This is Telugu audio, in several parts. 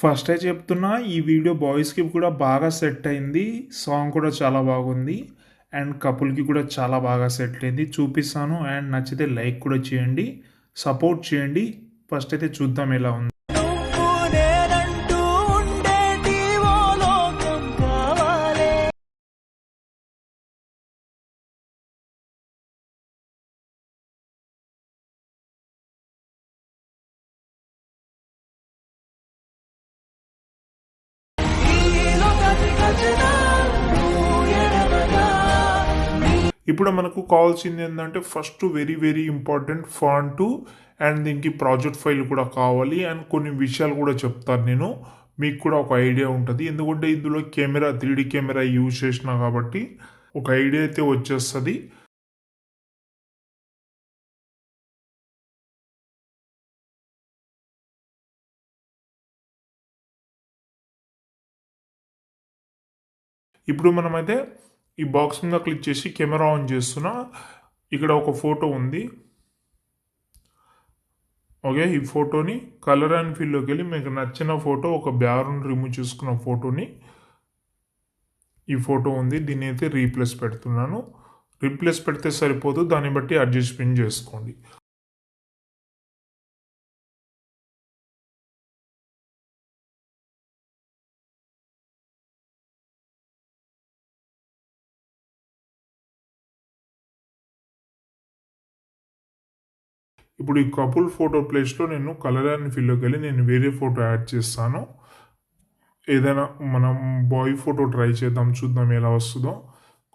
ఫస్టే చెప్తున్నా ఈ వీడియో బాయ్స్‌కి కూడా బాగా సెట్ అయింది. సాంగ్ కూడా చాలా బాగుంది. అండ్ కపుల్‌కి కూడా చాలా బాగా సెట్ అయింది. చూపిస్తాను అండ్ నచ్చితే లైక్ కూడా చేయండి. సపోర్ట్ చేయండి. ఫస్ట్ అయితే చూద్దాం ఎలా ఉంది. నువ్వు నేనంటూ ఉండేటి ఓ లోకం కావాలే. ఈ లోకానికి గజన నువ్వు ఎడమగా ఇప్పుడు మనకు కావాల్సింది ఏంటంటే first very important font and దీనికి ప్రాజెక్ట్ ఫైల్ కూడా కావాలి అండ్ కొన్ని విషయాలు కూడా చెప్తాను నేను. మీకు కూడా ఒక ఐడియా ఉంటుంది ఎందుకంటే ఇందులో కెమెరా 3D కెమెరా యూజ్ చేసిన కాబట్టి ఒక ఐడియా అయితే వచ్చేస్తుంది. ఇప్పుడు మనమైతే ఈ బాక్స్ మీద క్లిక్ చేసి కెమెరా ఆన్ చేస్తున్నా. ఇక్కడ ఒక ఫోటో ఉంది. ఓకే, ఈ ఫోటోని కలర్ అండ్ ఫీల్డ్లోకి వెళ్ళి మీకు నచ్చిన ఫోటో ఒక బ్యాక్గ్రౌండ్ రిమూవ్ చేసుకున్న ఫోటోని ఈ ఫోటో ఉంది దీన్ని అయితే రీప్లేస్ పెడుతున్నాను. రీప్లేస్ పెడితే సరిపోదు, దాన్ని బట్టి అడ్జస్ట్మెంట్ చేసుకోండి. ఇప్పుడు ఈ కపుల్ ఫోటో ప్లేస్లో నేను కలర్ అండ్ ఫీల్డ్లోకి వెళ్ళి నేను వేరే ఫోటో యాడ్ చేస్తాను. ఏదైనా మనం బాయ్ ఫోటో ట్రై చేద్దాం, చూద్దాం ఎలా వస్తుందో.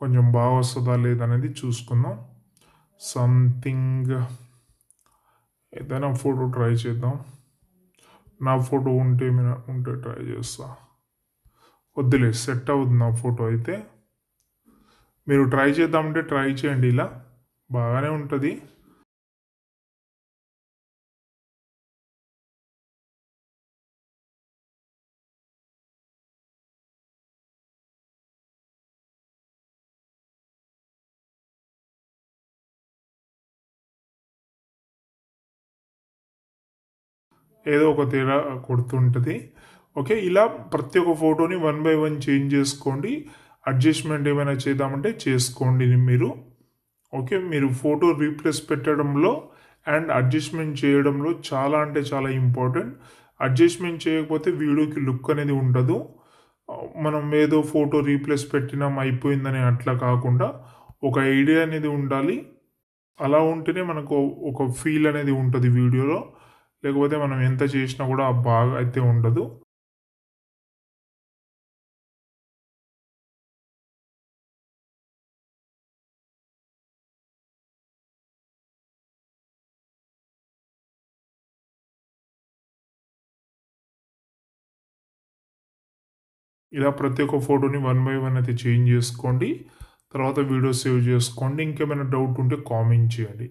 కొంచెం బాగా వస్తుందా లేదనేది చూసుకుందాం. సంథింగ్ ఏదైనా ఫోటో ట్రై చేద్దాం. నా ఫోటో ఉంటే ట్రై చేస్తా. వద్దులే, సెట్ అవుతుంది నా ఫోటో అయితే. మీరు ట్రై చేద్దామంటే ట్రై చేయండి, ఇలా బాగానే ఉంటుంది. ఏదో ఒక తేడా కొడుతుంటుంది. ఓకే, ఇలా ప్రతి ఒక్క ఫోటోని 1 బై 1 చేంజ్ చేసుకోండి. అడ్జస్ట్మెంట్ ఏమైనా చేద్దామంటే చేసుకోండి మీరు. ఓకే, మీరు ఫోటో రీప్లేస్ పెట్టడంలో అండ్ అడ్జస్ట్మెంట్ చేయడంలో చాలా అంటే చాలా ఇంపార్టెంట్. అడ్జస్ట్మెంట్ చేయకపోతే వీడియోకి లుక్ అనేది ఉండదు. మనం ఏదో ఫోటో రీప్లేస్ పెట్టినాం అయిపోయిందని అట్లా కాకుండా ఒక ఐడియా అనేది ఉండాలి. అలా ఉంటేనే మనకు ఒక ఫీల్ అనేది ఉంటుంది వీడియోలో. లేకపోతే మనం ఎంత చేసినా కూడా బాగా అయితే ఉండదు. ఇలా ప్రతి ఒక్క ఫోటోని 1 బై 1 అయితే చేంజ్ చేసుకోండి. తర్వాత వీడియో సేవ్ చేసుకోండి. ఇంకేమైనా డౌట్ ఉంటే కామెంట్ చేయండి.